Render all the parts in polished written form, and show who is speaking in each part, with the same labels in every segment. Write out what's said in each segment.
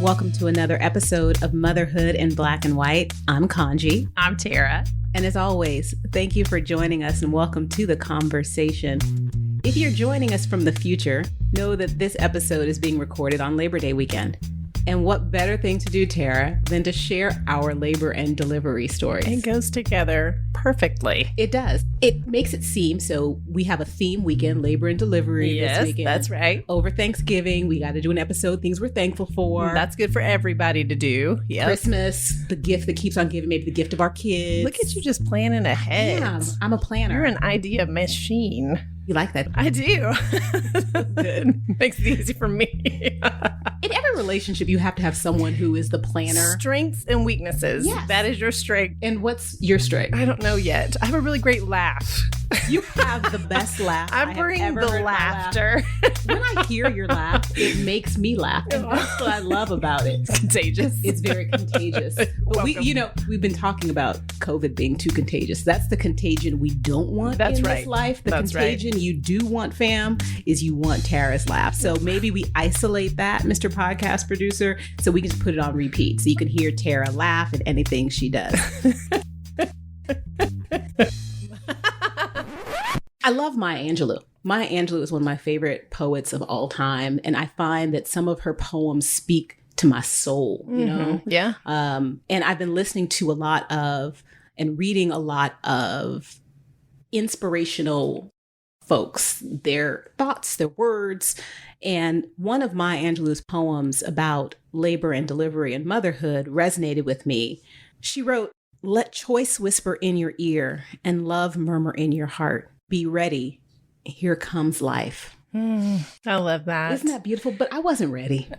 Speaker 1: Welcome to another episode of Motherhood in Black and White. I'm Kaanji.
Speaker 2: I'm Tara.
Speaker 1: And as always, thank you for joining us and welcome to the conversation. If you're joining us from the future, know that this episode is being recorded on Labor Day weekend. And what better thing to do, Tara, than to share our labor and delivery stories?
Speaker 2: It goes together perfectly.
Speaker 1: It does. It makes it seem so we have a theme weekend, labor and delivery this weekend.
Speaker 2: That's right.
Speaker 1: Over Thanksgiving, we got to do an episode, things we're thankful for.
Speaker 2: That's good for everybody to do. Yep.
Speaker 1: Christmas, the gift that keeps on giving, maybe the gift of our kids.
Speaker 2: Look at you just planning ahead.
Speaker 1: Yeah, I'm a planner.
Speaker 2: You're an idea machine.
Speaker 1: You like that?
Speaker 2: I do. Good. Makes it easy for me.
Speaker 1: In every relationship, you have to have someone who is the planner.
Speaker 2: Strengths and weaknesses.
Speaker 1: Yes.
Speaker 2: That is your strength.
Speaker 1: And what's your strength?
Speaker 2: I don't know yet. I have a really great laugh.
Speaker 1: You have the best laugh.
Speaker 2: I bring the laughter.
Speaker 1: When I hear your laugh, it makes me laugh. And that's what I love about it.
Speaker 2: It's contagious.
Speaker 1: It's very contagious. But we've been talking about COVID being too contagious. That's the contagion we don't want in this life. The contagion you do want, fam, is you want Tara's laugh. So maybe we isolate that, Mr. Podcast Producer, so we can just put it on repeat. So you can hear Tara laugh at anything she does. I love Maya Angelou. Maya Angelou is one of my favorite poets of all time. And I find that some of her poems speak to my soul, you know?
Speaker 2: Yeah.
Speaker 1: And I've been listening to a lot of and reading a lot of inspirational folks, their thoughts, their words. And one of Maya Angelou's poems about labor and delivery and motherhood resonated with me. She wrote, "Let choice whisper in your ear and love murmur in your heart. Be ready. Here comes life."
Speaker 2: I love that.
Speaker 1: Isn't that beautiful? But I wasn't ready.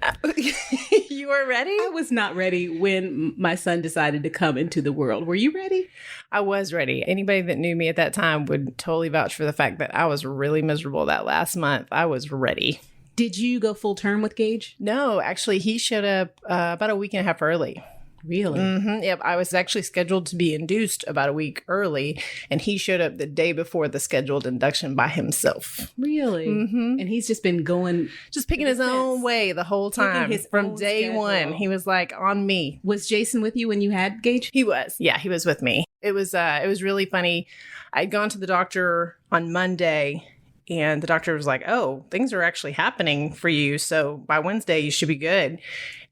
Speaker 2: You were ready?
Speaker 1: I was not ready when my son decided to come into the world. Were you ready?
Speaker 2: I was ready. Anybody that knew me at that time would totally vouch for the fact that I was really miserable that last month. I was ready.
Speaker 1: Did you go full term with Gage?
Speaker 2: No, actually, he showed up about a week and a half early.
Speaker 1: Really?
Speaker 2: Mm-hmm. Yep. I was actually scheduled to be induced about a week early, and he showed up the day before the scheduled induction by himself.
Speaker 1: Really?
Speaker 2: Mm-hmm.
Speaker 1: And he's just been going...
Speaker 2: Just picking his own way the whole time. From day one, he was like on me.
Speaker 1: Was Jason with you when you had Gage?
Speaker 2: He was. Yeah, he was with me. It was really funny. I'd gone to the doctor on Monday, and the doctor was like, "Oh, things are actually happening for you. So by Wednesday, you should be good."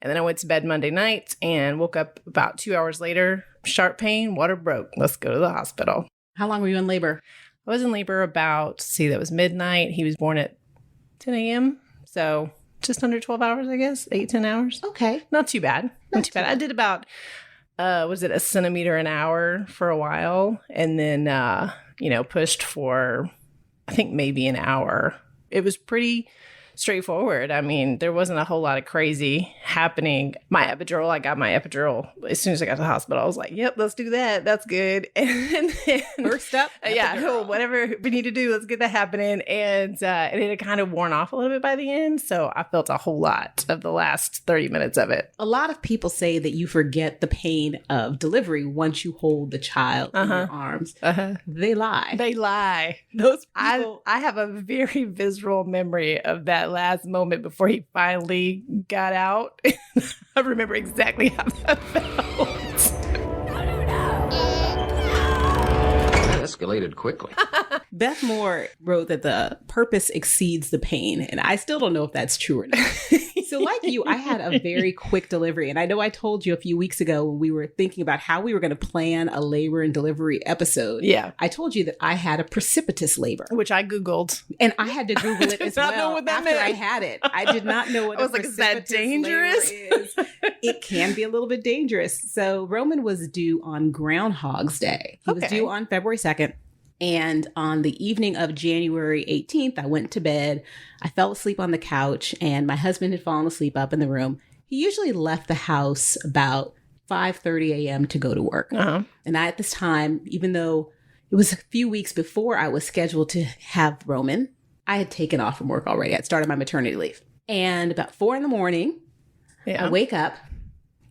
Speaker 2: And then I went to bed Monday night and woke up about 2 hours later. Sharp pain, water broke. Let's go to the hospital.
Speaker 1: How long were you in labor?
Speaker 2: I was in labor about, that was midnight. He was born at 10 a.m. So just under 12 hours, I guess. 8-10 hours.
Speaker 1: Okay.
Speaker 2: Not too bad. Not too bad. I did about, a centimeter an hour for a while. And then, pushed for, I think maybe an hour. It was pretty straightforward. I mean, there wasn't a whole lot of crazy happening. I got my epidural as soon as I got to the hospital. I was like, "Yep, let's do that. That's good." And then
Speaker 1: first up,
Speaker 2: whatever we need to do, let's get that happening. And it had kind of worn off a little bit by the end, so I felt a whole lot of the last 30 minutes of it.
Speaker 1: A lot of people say that you forget the pain of delivery once you hold the child in your arms. They lie.
Speaker 2: They lie.
Speaker 1: Those people.
Speaker 2: I have a very visceral memory of that last moment before he finally got out. I remember exactly how that felt.
Speaker 3: That escalated quickly.
Speaker 1: Beth Moore wrote that the purpose exceeds the pain, and I still don't know if that's true or not. So like you, I had a very quick delivery. And I know I told you a few weeks ago when we were thinking about how we were going to plan a labor and delivery episode.
Speaker 2: Yeah.
Speaker 1: I told you that I had a precipitous labor.
Speaker 2: Which I Googled.
Speaker 1: And I had to Google it as well
Speaker 2: know what that
Speaker 1: after
Speaker 2: meant.
Speaker 1: I had it. I did not know what
Speaker 2: I was like, is that dangerous?
Speaker 1: Is. It can be a little bit dangerous. So Roman was due on Groundhog's Day. He was due on February 2nd. And on the evening of January 18th, I went to bed. I fell asleep on the couch, and my husband had fallen asleep up in the room. He usually left the house about 5:30 a.m. to go to work. And I, at this time, even though it was a few weeks before I was scheduled to have Roman, I had taken off from work already. I'd started my maternity leave. And about 4 a.m, I wake up.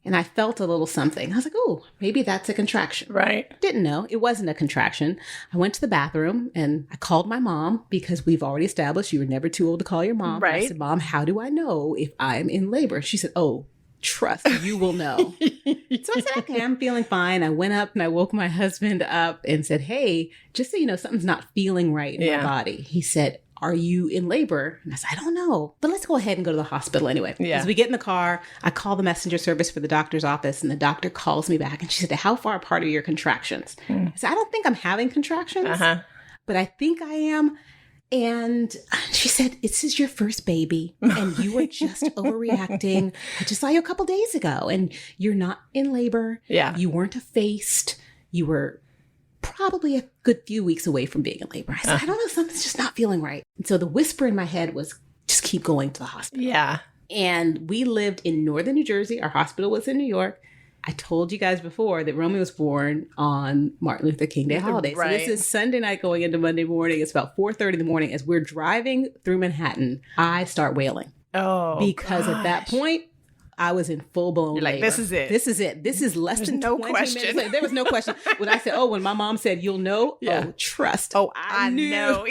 Speaker 1: And I felt a little something. I was like, oh, maybe that's a contraction.
Speaker 2: Right.
Speaker 1: Didn't know. It wasn't a contraction. I went to the bathroom and I called my mom because we've already established you were never too old to call your mom.
Speaker 2: Right.
Speaker 1: I said, Mom, how do I know if I'm in labor? She said, oh, trust, you will know. So I said, okay, I'm feeling fine. I went up and I woke my husband up and said, hey, just so you know, something's not feeling right in my body. He said, are you in labor? And I said, I don't know, but let's go ahead and go to the hospital anyway. As we get in the car, I call the messenger service for the doctor's office, and the doctor calls me back and she said, how far apart are your contractions? I said, I don't think I'm having contractions, but I think I am. And she said, this is your first baby and you were just overreacting. I just saw you a couple days ago and you're not in labor. You weren't effaced. You were probably a good few weeks away from being in labor. I said, I don't know, something's just not feeling right. And so the whisper in my head was, just keep going to the hospital. And we lived in northern New Jersey. Our hospital was in New York. I told you guys before that Romy was born on Martin Luther King Day holiday. So this is Sunday night going into Monday morning. It's about 4:30 in the morning. As we're driving through Manhattan, I start wailing. Because at that point, I was in full-blown labor.
Speaker 2: Like, this is it.
Speaker 1: This is it. This is less than 20 minutes later. There was no question. When I said, when my mom said, you'll know, trust.
Speaker 2: I know.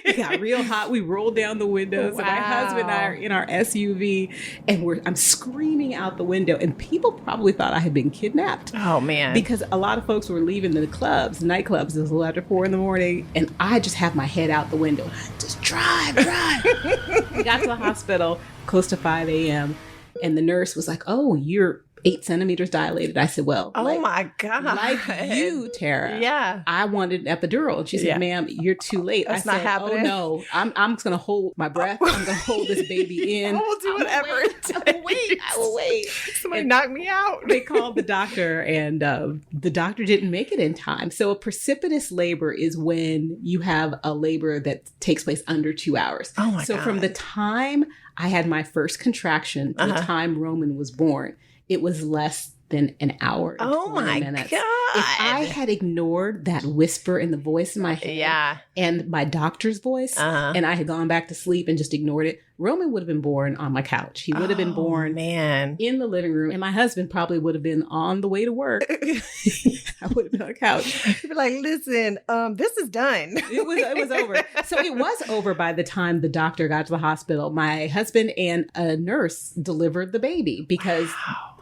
Speaker 1: It got real hot. We rolled down the windows, and my husband and I are in our SUV, and I'm screaming out the window, and people probably thought I had been kidnapped.
Speaker 2: Oh, man.
Speaker 1: Because a lot of folks were leaving the clubs, nightclubs. It was 11 or 4 in the morning, and I just have my head out the window. Just drive. We got to the hospital close to 5 a.m., and the nurse was like, oh, you're 8 centimeters dilated. I said, well,
Speaker 2: my God.
Speaker 1: Like you, Tara. I wanted an epidural. And she said, ma'am, you're too late.
Speaker 2: That's not happening.
Speaker 1: Oh, no. I'm just going to hold my breath. I'm going to hold this baby in.
Speaker 2: I will do whatever it takes.
Speaker 1: I will wait.
Speaker 2: Somebody knock me out.
Speaker 1: They called the doctor, and the doctor didn't make it in time. So a precipitous labor is when you have a labor that takes place under 2 hours.
Speaker 2: Oh, my God.
Speaker 1: So from the time I had my first contraction to the time Roman was born, it was less than an hour.
Speaker 2: Oh, my
Speaker 1: minutes.
Speaker 2: God.
Speaker 1: If I had ignored that whisper in the voice in my head and my doctor's voice, and I had gone back to sleep and just ignored it, Roman would have been born on my couch. He would have been born in the living room, and my husband probably would have been on the way to work. I would have been on the couch.
Speaker 2: He'd be like, listen, this is done.
Speaker 1: It was over. So it was over by the time the doctor got to the hospital. My husband and a nurse delivered the baby because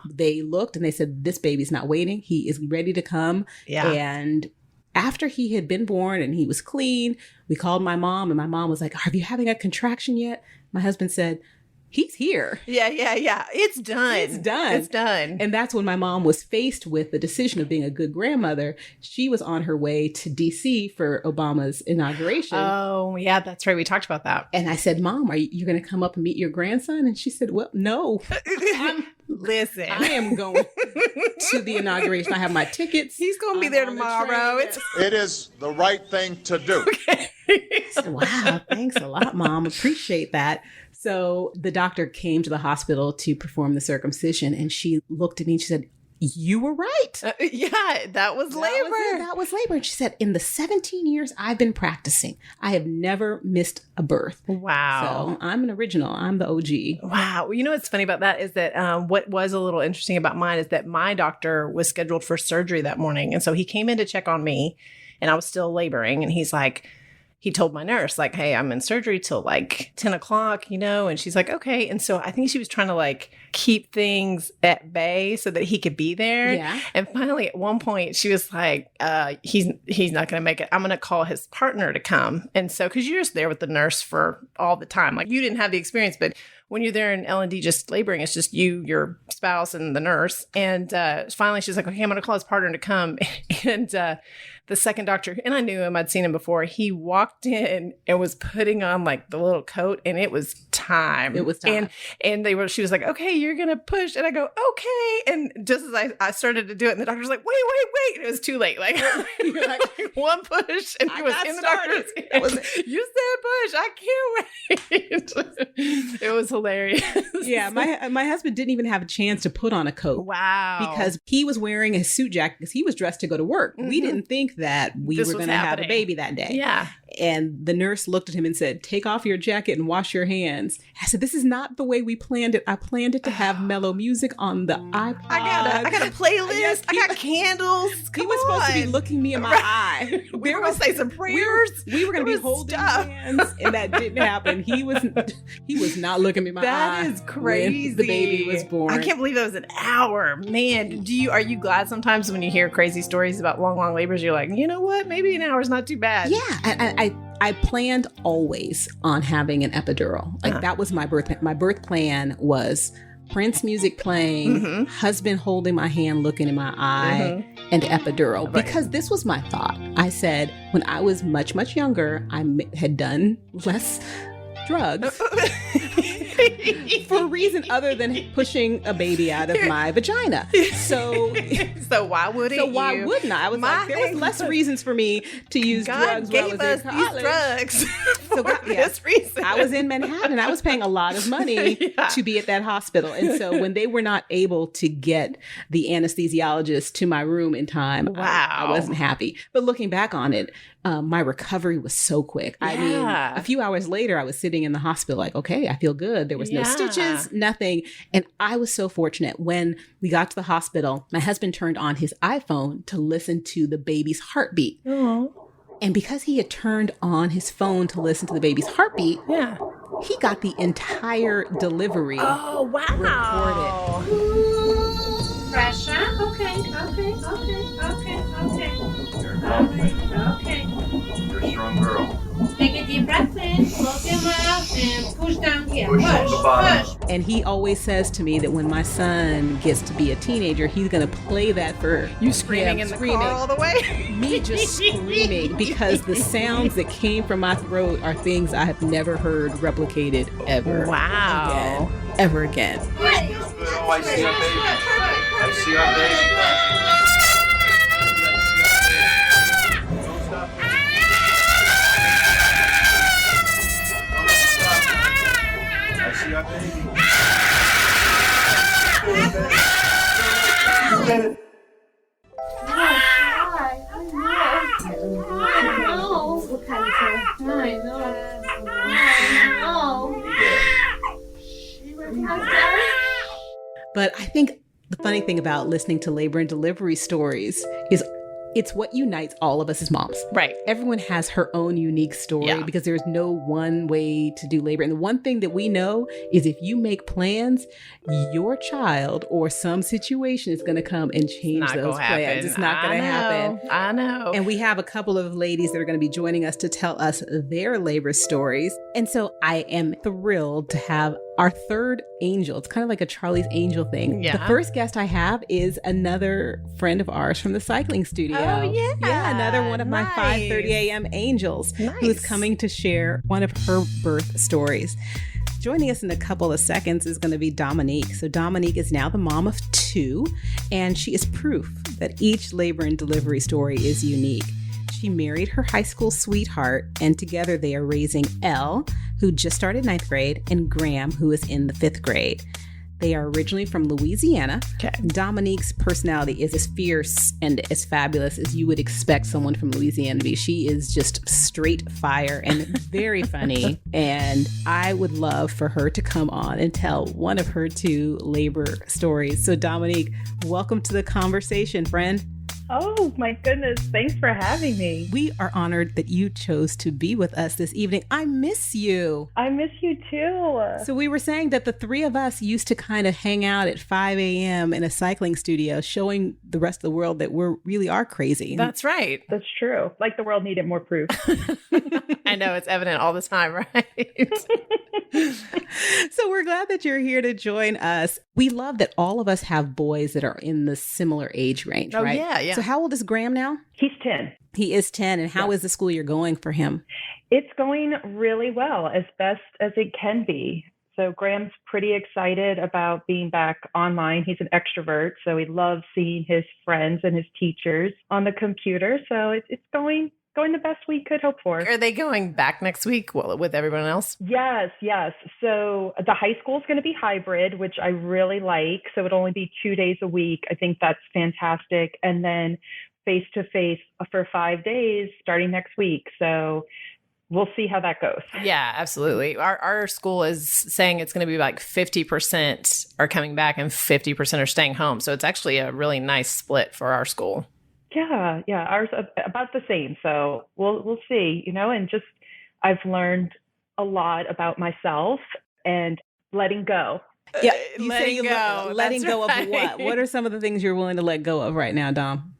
Speaker 1: they looked and they said, this baby's not waiting. He is ready to come. And after he had been born and he was clean, we called my mom, and my mom was like, are you having a contraction yet? My husband said, he's here.
Speaker 2: Yeah. It's done.
Speaker 1: And that's when my mom was faced with the decision of being a good grandmother. She was on her way to DC for Obama's inauguration.
Speaker 2: Oh, yeah, that's right. We talked about that.
Speaker 1: And I said, Mom, are you going to come up and meet your grandson? And she said, well, no.
Speaker 2: Listen,
Speaker 1: I am going to the inauguration. I have my tickets.
Speaker 2: He's going to be there tomorrow.
Speaker 4: It is the right thing to do.
Speaker 1: I said, wow, thanks a lot, Mom. Appreciate that. So the doctor came to the hospital to perform the circumcision, and she looked at me and she said, you were right.
Speaker 2: That was labor.
Speaker 1: That was labor. And she said, in the 17 years I've been practicing, I have never missed a birth.
Speaker 2: Wow.
Speaker 1: So I'm an original. I'm the OG.
Speaker 2: Wow. Well, you know what's funny about that is that what was a little interesting about mine is that my doctor was scheduled for surgery that morning. And so he came in to check on me, and I was still laboring. And he's like, he told my nurse, like, hey, I'm in surgery till like 10 o'clock, and she's like, okay. And so I think she was trying to like keep things at bay so that he could be there.
Speaker 1: Yeah.
Speaker 2: And finally, at one point, she was like, he's not going to make it. I'm going to call his partner to come. And so, because you're just there with the nurse for all the time. Like, you didn't have the experience, but when you're there in L&D just laboring, it's just you, your spouse, and the nurse. And finally, she's like, okay, I'm going to call his partner to come. And the second doctor, and I knew him, I'd seen him before, he walked in and was putting on like the little coat, and it was time.
Speaker 1: It was time.
Speaker 2: And she was like, okay, you're going to push. And I go, okay. And just as I started to do it, and the doctor's like, wait. And it was too late. Like, you're like one push, and he was in the doctor's hand. You said push. I can't wait. It was hilarious.
Speaker 1: Yeah, my husband didn't even have a chance to put on a coat.
Speaker 2: Wow.
Speaker 1: Because he was wearing a suit jacket because he was dressed to go to work. Mm-hmm. We didn't think that we were going to have a baby that day.
Speaker 2: Yeah.
Speaker 1: And the nurse looked at him and said, take off your jacket and wash your hands. I said, this is not the way we planned it. I planned it to have mellow music on the iPod.
Speaker 2: I got a playlist. I got candles.
Speaker 1: He was supposed to be looking me in my eye.
Speaker 2: We were going to say some prayers.
Speaker 1: We were going to be holding hands, and that didn't happen. He was not looking me in my eye.
Speaker 2: That is crazy.
Speaker 1: When the baby was born.
Speaker 2: I can't believe that was an hour. Man, are you glad sometimes when you hear crazy stories about long labors, you're like, you know what? Maybe an hour is not too bad.
Speaker 1: Yeah. I planned always on having an epidural. Like that was my birth. My birth plan was Prince music playing, husband holding my hand, looking in my eye, and epidural. Right. Because this was my thought. I said, when I was much, much younger, I had done less drugs for a reason other than pushing a baby out of my vagina. So
Speaker 2: why wouldn't you?
Speaker 1: Why wouldn't I? I was like, there was less reasons for me to use drugs when I was in college.
Speaker 2: Drugs
Speaker 1: for
Speaker 2: this reason.
Speaker 1: I was in Manhattan. I was paying a lot of money to be at that hospital. And so when they were not able to get the anesthesiologist to my room in time, I wasn't happy. But looking back on it, my recovery was so quick. Yeah. I mean, a few hours later, I was sitting in the hospital like, okay, I feel good. There was no stitches, nothing. And I was so fortunate. When we got to the hospital, my husband turned on his iPhone to listen to the baby's heartbeat. Aww. And because he had turned on his phone to listen to the baby's heartbeat, he got the entire delivery recorded.
Speaker 5: Pressure. Okay.
Speaker 6: You're a strong girl.
Speaker 5: Take a deep breath in, close your mouth, and push down here.
Speaker 6: Push on the bottom.
Speaker 5: Push.
Speaker 1: And he always says to me that when my son gets to be a teenager, he's going to play that for
Speaker 2: you screaming in the car all the way.
Speaker 1: Me just screaming because the sounds that came from my throat are things I have never heard replicated ever.
Speaker 2: Wow.
Speaker 1: Ever again.
Speaker 6: Oh, I see our baby. I see our baby. Don't stop. I see our baby. You get it.
Speaker 5: I know. What kind of time? I know.
Speaker 1: But I think the funny thing about listening to labor and delivery stories is it's what unites all of us as moms.
Speaker 2: Right.
Speaker 1: Everyone has her own unique story because there's no one way to do labor. And the one thing that we know is if you make plans, your child or some situation is going to come and change those plans. It's not going to happen.
Speaker 2: I know.
Speaker 1: And we have a couple of ladies that are going to be joining us to tell us their labor stories. And so I am thrilled to have our third angel. It's kind of like a Charlie's Angel thing. Yeah. The first guest I have is another friend of ours from the cycling studio.
Speaker 2: Oh, yeah.
Speaker 1: Yeah, another one of my 5:30 a.m. angels who's coming to share one of her birth stories. Joining us in a couple of seconds is going to be Dominique. So Dominique is now the mom of 2, and she is proof that each labor and delivery story is unique. She married her high school sweetheart, and together they are raising Elle, who just started 9th grade, and Graham, who is in the 5th grade. They are originally from Louisiana. Okay. Dominique's personality is as fierce and as fabulous as you would expect someone from Louisiana to be. She is just straight fire and very funny. And I would love for her to come on and tell one of her 2 labor stories. So Dominique, welcome to the conversation, friend.
Speaker 7: Oh, my goodness. Thanks for having me.
Speaker 1: We are honored that you chose to be with us this evening. I miss you.
Speaker 7: I miss you too.
Speaker 1: So we were saying that the 3 of us used to kind of hang out at 5 a.m. in a cycling studio, showing the rest of the world that we really are crazy.
Speaker 2: That's right.
Speaker 7: That's true. Like the world needed more proof.
Speaker 2: I know, it's evident all the time, right?
Speaker 1: So we're glad that you're here to join us. We love that all of us have boys that are in the similar age range, right?
Speaker 2: Yeah.
Speaker 1: So how old is Graham now?
Speaker 7: He's 10.
Speaker 1: He is 10. And how is the school year going for him?
Speaker 7: It's going really well, as best as it can be. So Graham's pretty excited about being back online. He's an extrovert, so he loves seeing his friends and his teachers on the computer. So it's going the best we could hope for.
Speaker 2: Are they going back next week with everyone else?
Speaker 7: Yes. So the high school is going to be hybrid, which I really like. So it'll only be 2 days a week. I think that's fantastic. And then face-to-face for 5 days starting next week. So we'll see how that goes.
Speaker 2: Yeah, absolutely. Our school is saying it's going to be like 50% are coming back and 50% are staying home. So it's actually a really nice split for our school.
Speaker 7: Yeah. Ours about the same. So we'll see, and just I've learned a lot about myself, and letting go.
Speaker 1: Yeah, you
Speaker 2: letting
Speaker 1: say you
Speaker 2: go.
Speaker 1: letting
Speaker 2: That's
Speaker 1: go
Speaker 2: right.
Speaker 1: of what? What are some of the things you're willing to let go of right now, Dom?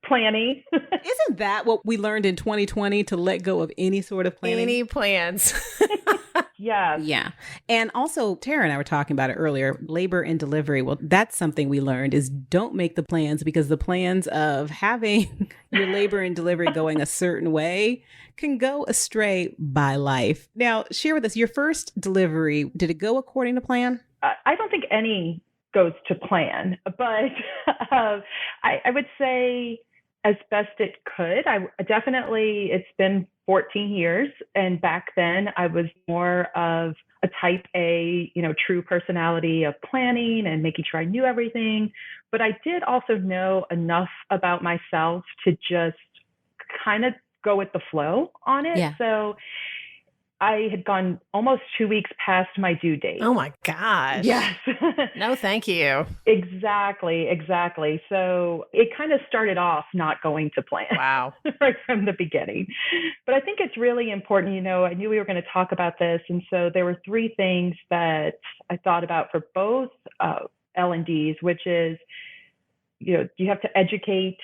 Speaker 7: Planning.
Speaker 1: Isn't that what we learned in 2020, to let go of any sort of planning?
Speaker 2: Any plans?
Speaker 7: Yeah.
Speaker 1: Yeah. And also, Tara and I were talking about it earlier, labor and delivery. Well, that's something we learned is don't make the plans, because the plans of having your labor and delivery going a certain way can go astray by life. Now, share with us your first delivery. Did it go according to plan?
Speaker 7: I don't think any goes to plan, but I would say as best it could. It's been 14 years. And back then I was more of a type A, true personality of planning and making sure I knew everything. But I did also know enough about myself to just kind of go with the flow on it.
Speaker 1: Yeah.
Speaker 7: So I had gone almost 2 weeks past my due date.
Speaker 2: Oh my gosh.
Speaker 7: Yes.
Speaker 2: No, thank you.
Speaker 7: Exactly. So it kind of started off not going to plan.
Speaker 2: Wow.
Speaker 7: Right from the beginning. But I think it's really important. I knew we were going to talk about this. And so there were three things that I thought about for both L&Ds, which is, you have to educate,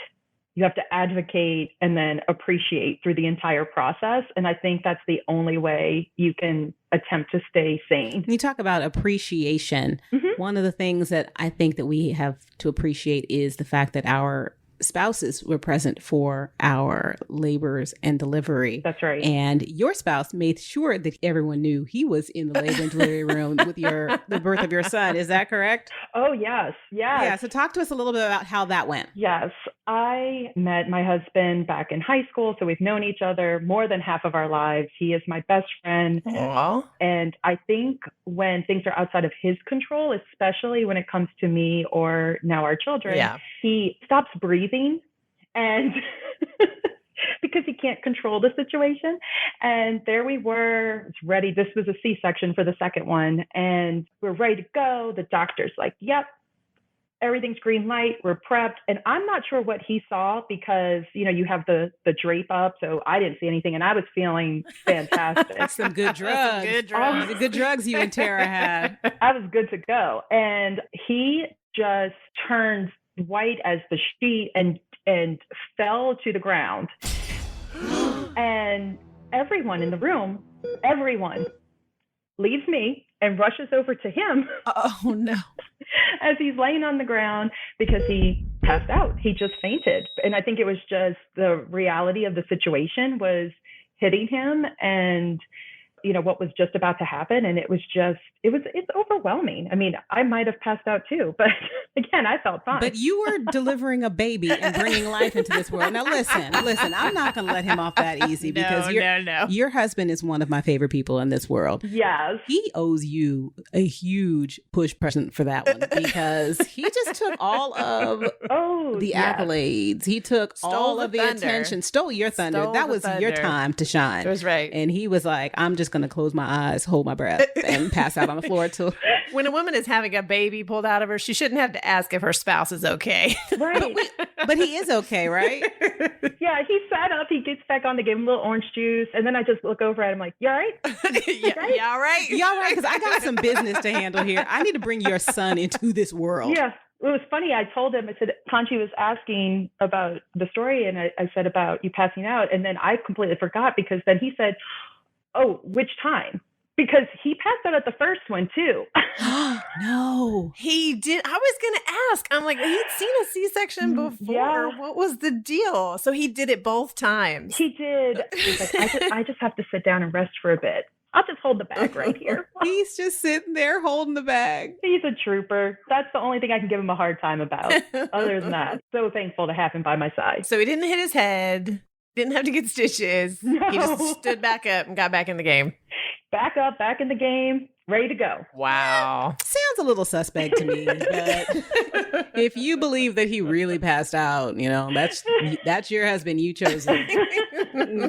Speaker 7: you have to advocate, and then appreciate through the entire process. And I think that's the only way you can attempt to stay sane.
Speaker 1: You talk about appreciation.
Speaker 7: Mm-hmm.
Speaker 1: One of the things that I think that we have to appreciate is the fact that our spouses were present for our labors and delivery.
Speaker 7: That's right.
Speaker 1: And your spouse made sure that everyone knew he was in the labor and delivery room with the birth of your son. Is that correct?
Speaker 7: Oh, yes.
Speaker 1: Yeah. So talk to us a little bit about how that went.
Speaker 7: Yes. I met my husband back in high school. So we've known each other more than half of our lives. He is my best friend.
Speaker 2: Aww.
Speaker 7: And I think when things are outside of his control, especially when it comes to me or now our children, he stops breathing. And because he can't control the situation. And there we were, ready. This was a C-section for the second one. And we're ready to go. The doctor's like, yep, everything's green light. We're prepped. And I'm not sure what he saw because, you have the drape up. So I didn't see anything. And I was feeling fantastic.
Speaker 1: Some good drugs. The good drugs you and Tara had.
Speaker 7: I was good to go. And he just turned white as the sheet and fell to the ground. And everyone in the room, leaves me and rushes over to him.
Speaker 2: Oh no.
Speaker 7: As he's laying on the ground because he passed out. He just fainted. And I think it was just the reality of the situation was hitting him and what was just about to happen. And it's overwhelming. I mean, I might have passed out too, but again, I felt fine.
Speaker 1: But you were delivering a baby and bringing life into this world. Now, listen, I'm not going to let him off that easy because your husband is one of my favorite people in this world.
Speaker 7: Yes.
Speaker 1: He owes you a huge push present for that one because he just took all of the accolades. He took all of the attention, stole your thunder. That was your time to shine.
Speaker 2: That was right.
Speaker 1: And he was like, I'm just going to close my eyes, hold my breath, and pass out on the floor till.
Speaker 2: When a woman is having a baby pulled out of her, she shouldn't have to ask if her spouse is okay.
Speaker 7: Right.
Speaker 1: But he is okay, right?
Speaker 7: Yeah, he sat up, he gets back on to give him a little orange juice, and then I just look over at him like, you all right?
Speaker 2: Yeah, all right?
Speaker 1: Y'all right? Because I got some business to handle here. I need to bring your son into this world.
Speaker 7: Yeah. It was funny. I told him, I said, Kaanji was asking about the story, and I said about you passing out, and then I completely forgot because then he said, oh, which time? Because he passed out at the first one too.
Speaker 1: No.
Speaker 2: He did. I was going to ask. I'm like, he'd seen a C-section before.
Speaker 7: Yeah.
Speaker 2: What was the deal? So he did it both times.
Speaker 7: He did. He's like, I just have to sit down and rest for a bit. I'll just hold the bag right here.
Speaker 1: He's just sitting there holding the bag.
Speaker 7: He's a trooper. That's the only thing I can give him a hard time about. Other than that, so thankful to have him by my side.
Speaker 2: So he didn't hit his head. Didn't have to get stitches.
Speaker 7: No.
Speaker 2: He just stood back up and got back in the game.
Speaker 7: Back up, back in the game, ready to go.
Speaker 2: Wow.
Speaker 1: Sounds a little suspect to me, but if you believe that he really passed out, that's your husband. You chose him.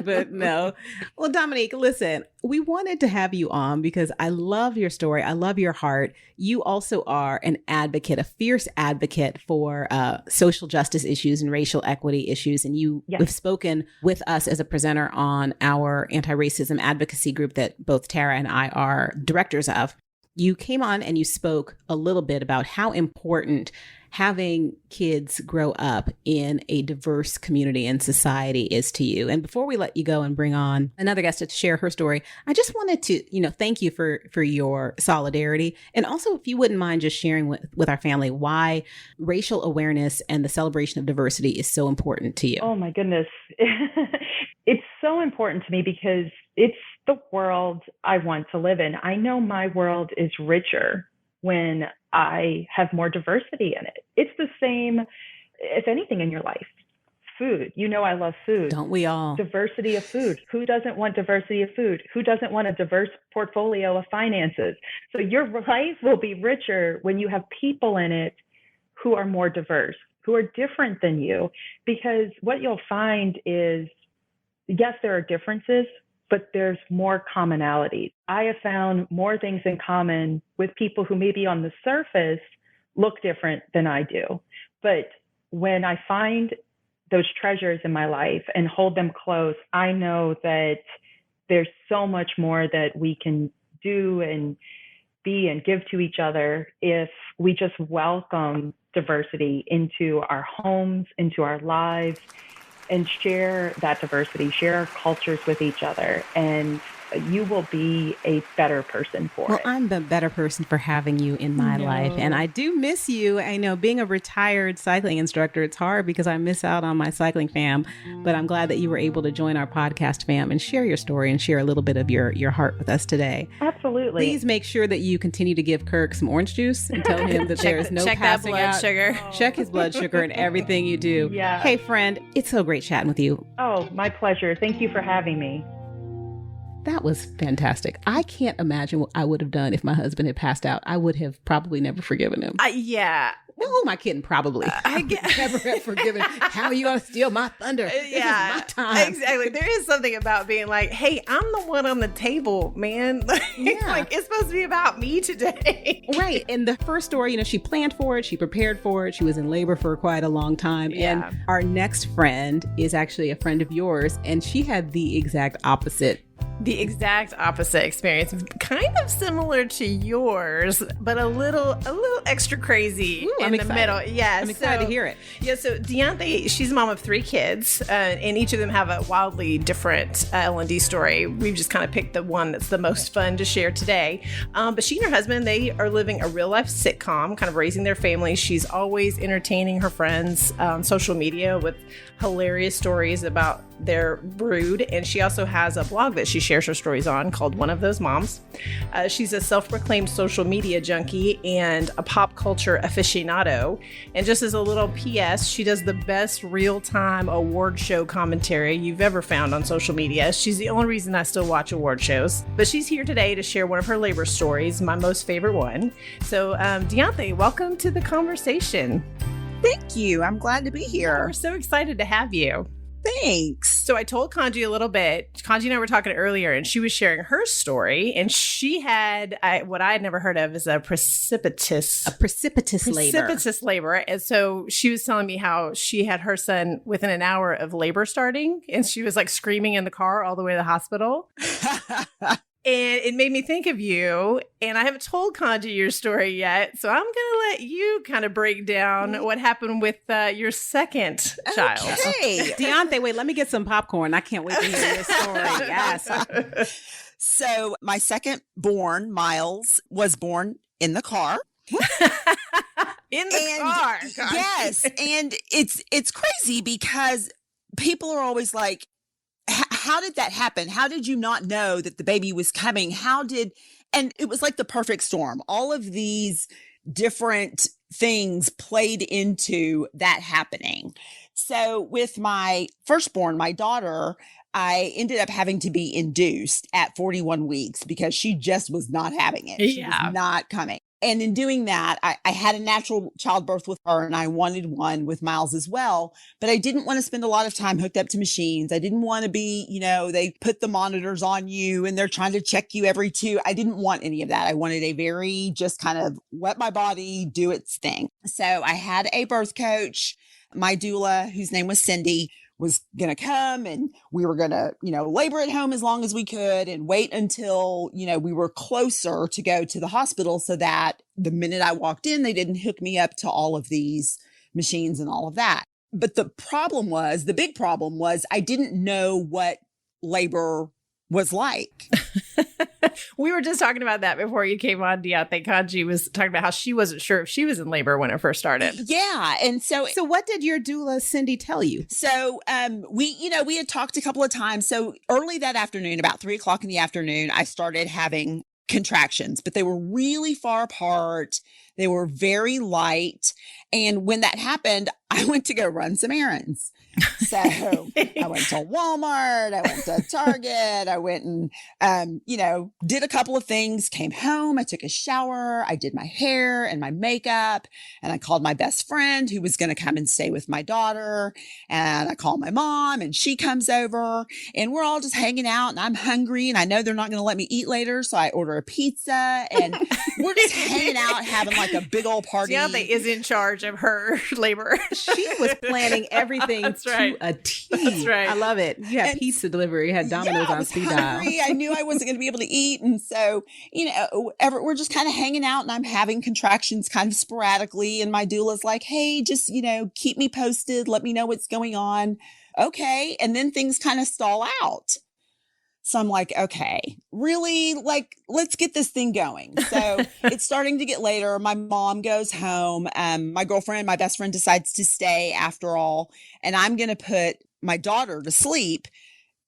Speaker 1: But no. Well, Dominique, listen, we wanted to have you on because I love your story. I love your heart. You also are an advocate, a fierce advocate for social justice issues and racial equity issues. And you have spoken with us as a presenter on our anti-racism advocacy group that both Tara and I are directors of. you came on and you spoke a little bit about how important having kids grow up in a diverse community and society is to you. And before we let you go and bring on another guest to share her story, I just wanted to, thank you for your solidarity. And also, if you wouldn't mind just sharing with our family why racial awareness and the celebration of diversity is so important to you.
Speaker 7: Oh my goodness. It's so important to me because it's the world I want to live in. I know my world is richer when I have more diversity in it. It's the same, if anything, in your life. Food. I love food.
Speaker 1: Don't we all?
Speaker 7: Diversity of food. Who doesn't want diversity of food? Who doesn't want a diverse portfolio of finances? So your life will be richer when you have people in it who are more diverse, who are different than you. Because what you'll find is, yes, there are differences, but there's more commonalities. I have found more things in common with people who maybe on the surface look different than I do. But when I find those treasures in my life and hold them close, I know that there's so much more that we can do and be and give to each other if we just welcome diversity into our homes, into our lives, and share that diversity, share our cultures with each other, and you will be a better person for it.
Speaker 1: Well, I'm the better person for having you in my life, and I do miss you. I know being a retired cycling instructor, it's hard because I miss out on my cycling fam, but I'm glad that you were able to join our podcast fam and share your story and share a little bit of your heart with us today.
Speaker 7: Absolutely.
Speaker 1: Please make sure that you continue to give Kirk some orange juice and tell him that there is no passing out.
Speaker 2: Sugar.
Speaker 1: Check his blood sugar and everything you do.
Speaker 7: Yeah.
Speaker 1: Hey, friend, it's so great chatting with you.
Speaker 7: Oh, my pleasure. Thank you for having me.
Speaker 1: That was fantastic. I can't imagine what I would have done if my husband had passed out. I would have probably never forgiven him.
Speaker 2: Yeah.
Speaker 1: Well, who am I kidding? Probably. I would never have forgiven him. How are you going to steal my thunder? This is my time.
Speaker 2: Exactly. There is something about being like, hey, I'm the one on the table, man. Like, it's supposed to be about me today.
Speaker 1: Right. And the first story, she planned for it. She prepared for it. She was in labor for quite a long time.
Speaker 2: Yeah.
Speaker 1: And our next friend is actually a friend of yours. And she had the exact opposite experience, kind of similar to yours, but a little extra crazy in the middle. Yeah, I'm excited to hear it.
Speaker 2: Yeah, so Dianthe, she's a mom of 3 kids, and each of them have a wildly different L&D story. We've just kind of picked the one that's the most fun to share today. But she and her husband, they are living a real life sitcom, kind of raising their family. She's always entertaining her friends on social media with hilarious stories about their brood, and she also has a blog that she shares her stories on called One of Those Moms. She's a self-proclaimed social media junkie and a pop culture aficionado. And just as a little PS, she does the best real-time award show commentary you've ever found on social media. She's the only reason I still watch award shows. But she's here today to share one of her labor stories, my most favorite one. So Dianthe, welcome to the conversation.
Speaker 8: Thank you. I'm glad to be here.
Speaker 2: We're so excited to have you.
Speaker 8: Thanks.
Speaker 2: So I told Kaanji a little bit. Kaanji and I were talking earlier, and she was sharing her story, and she had what I had never heard of is a precipitous labor. And so she was telling me how she had her son within an hour of labor starting, and she was like screaming in the car all the way to the hospital. And it made me think of you, and I haven't told Kaanji your story yet, so I'm going to let you kind of break down what happened with your second child.
Speaker 8: Okay.
Speaker 1: Dianthe, wait, let me get some popcorn. I can't wait to hear your story. Yes.
Speaker 8: So my second born, Miles, was born in the car.
Speaker 2: In the car. Kaanji.
Speaker 8: Yes. And it's crazy because people are always like, how did that happen? How did you not know that the baby was coming? And it was like the perfect storm. All of these different things played into that happening. So with my firstborn, my daughter, I ended up having to be induced at 41 weeks because she just was not having it. She was not coming. And in doing that, I had a natural childbirth with her, and I wanted one with Miles as well. But I didn't want to spend a lot of time hooked up to machines. I didn't want to be, they put the monitors on you and they're trying to check you every 2. I didn't want any of that. I wanted a very just kind of let my body do its thing. So I had a birth coach, my doula, whose name was Cindy, was going to come and we were going to, labor at home as long as we could and wait until, we were closer to go to the hospital so that the minute I walked in, they didn't hook me up to all of these machines and all of that. But the big problem was I didn't know what labor was like.
Speaker 2: We were just talking about that before you came on, Dianthe. Kaanji was talking about how she wasn't sure if she was in labor when it first started.
Speaker 8: Yeah. And so
Speaker 1: what did your doula, Cindy, tell you?
Speaker 8: So we had talked a couple of times. So early that afternoon, about 3:00 in the afternoon, I started having contractions, but they were really far apart. They were very light. And when that happened, I went to go run some errands. So I went to Walmart, I went to Target, I went and, did a couple of things, came home, I took a shower, I did my hair and my makeup, and I called my best friend who was going to come and stay with my daughter. And I called my mom and she comes over and we're all just hanging out and I'm hungry and I know they're not going to let me eat later. So I order a pizza and we're just hanging out, having like a big old party.
Speaker 2: Dianthe is in charge of her labor.
Speaker 1: She was planning everything to a T.
Speaker 2: That's right.
Speaker 1: I love it. You had pizza delivery, you had Domino's on speed dial.
Speaker 8: I knew I wasn't going to be able to eat. And so, we're just kind of hanging out and I'm having contractions kind of sporadically. And my doula's like, hey, just, keep me posted. Let me know what's going on. Okay. And then things kind of stall out. So I'm like, okay, really? Like, let's get this thing going. So it's starting to get later. My mom goes home. My girlfriend, my best friend decides to stay after all. And I'm going to put my daughter to sleep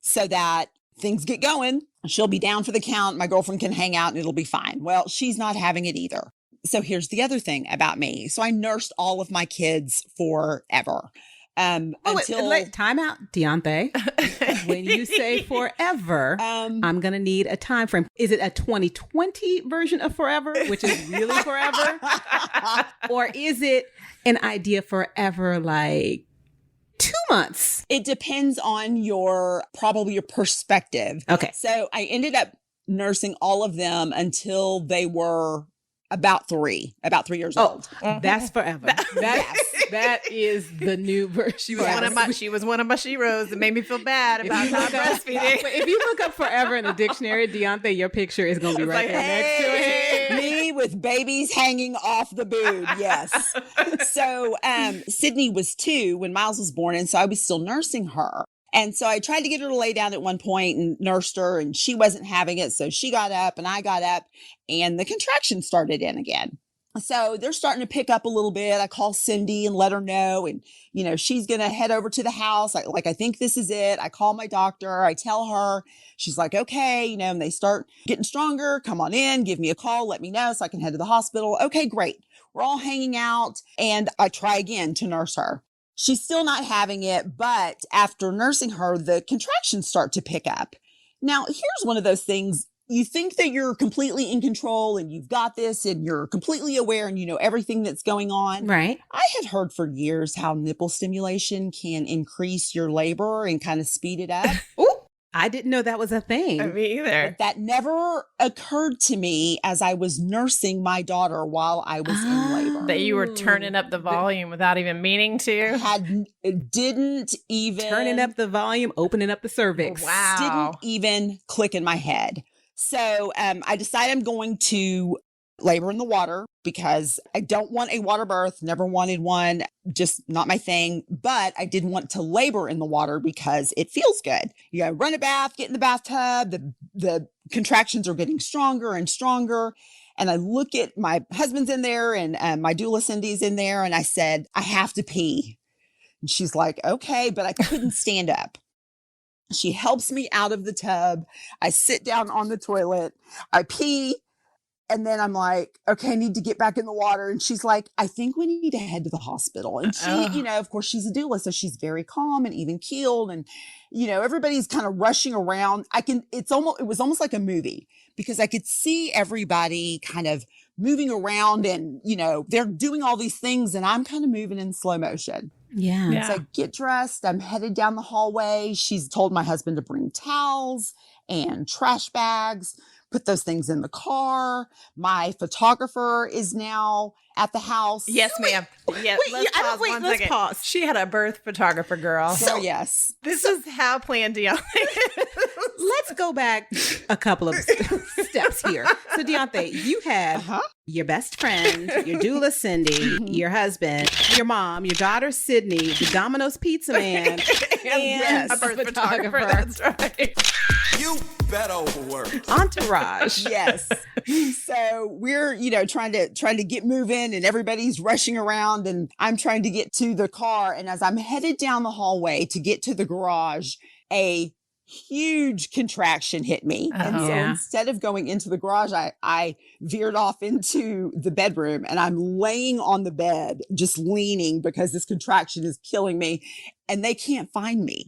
Speaker 8: so that things get going. She'll be down for the count. My girlfriend can hang out and it'll be fine. Well, she's not having it either. So here's the other thing about me. So I nursed all of my kids forever.
Speaker 1: Time out, Dianthe. When you say forever, I'm going to need a time frame. Is it a 2020 version of forever, which is really forever? Or is it an idea forever like 2 months?
Speaker 8: It depends on probably your perspective.
Speaker 1: Okay.
Speaker 8: So I ended up nursing all of them until they were about 3 years old.
Speaker 1: That's forever. That is the new version.
Speaker 2: She was one of my sheroes that made me feel bad about not breastfeeding.
Speaker 1: If you look up forever in the dictionary, Dianthe, your picture is going to be right there next to it.
Speaker 8: Me with babies hanging off the boob. Yes. So Sydney was 2 when Miles was born. And so I was still nursing her. And so I tried to get her to lay down at one point and nursed her and she wasn't having it. So she got up and I got up and the contractions started in again. So they're starting to pick up a little bit. I call Cindy and let her know. And, she's going to head over to the house. I think this is it. I call my doctor. I tell her. She's like, okay, and they start getting stronger. Come on in, give me a call, let me know so I can head to the hospital. Okay, great. We're all hanging out. And I try again to nurse her. She's still not having it, but after nursing her, the contractions start to pick up. Now, here's one of those things. You think that you're completely in control and you've got this and you're completely aware and you know everything that's going on.
Speaker 1: Right.
Speaker 8: I had heard for years how nipple stimulation can increase your labor and kind of speed it up.
Speaker 1: Ooh, I didn't know that was a thing.
Speaker 2: Me either.
Speaker 8: But that never occurred to me as I was nursing my daughter while I was in labor.
Speaker 2: That you were turning up the volume without even meaning to.
Speaker 8: Didn't even
Speaker 1: turning up the volume, opening up the cervix.
Speaker 2: Wow.
Speaker 8: Didn't even click in my head. So I decided I'm going to labor in the water because I don't want a water birth, never wanted one, just not my thing. But I did want to labor in the water because it feels good. You gotta run a bath, get in the bathtub. The contractions are getting stronger and stronger. And I look at my husband's in there and my doula Cindy's in there. And I said, I have to pee. And she's like, okay, but I couldn't stand up. She helps me out of the tub. I sit down on the toilet. I pee. And then I'm like, okay, I need to get back in the water. And she's like, I think we need to head to the hospital. And she, of course, she's a doula. So she's very calm and even keeled. And, everybody's kind of rushing around. It was almost like a movie because I could see everybody kind of moving around and, they're doing all these things and I'm kind of moving in slow motion.
Speaker 1: Yeah.
Speaker 8: So I get dressed. I'm headed down the hallway. She's told my husband to bring towels and trash bags. put those things in the car. My photographer is now at the house.
Speaker 2: Yes, ma'am. Yes.
Speaker 1: Let's pause.
Speaker 2: She had a birth photographer, girl.
Speaker 8: So yes.
Speaker 2: This is how planned Dianthe is.
Speaker 1: Let's go back a couple of steps here. So Dianthe, you had your best friend, your doula Cindy, your husband, your mom, your daughter Sydney, the Domino's pizza man, and
Speaker 2: a birth photographer. That's right.
Speaker 9: You better work.
Speaker 1: Entourage.
Speaker 8: Yes. So we're, trying to get moving, and everybody's rushing around, and I'm trying to get to the car. And as I'm headed down the hallway to get to the garage, a huge contraction hit me. And so instead of going into the garage, I veered off into the bedroom, and I'm laying on the bed, just leaning because this contraction is killing me, and they can't find me.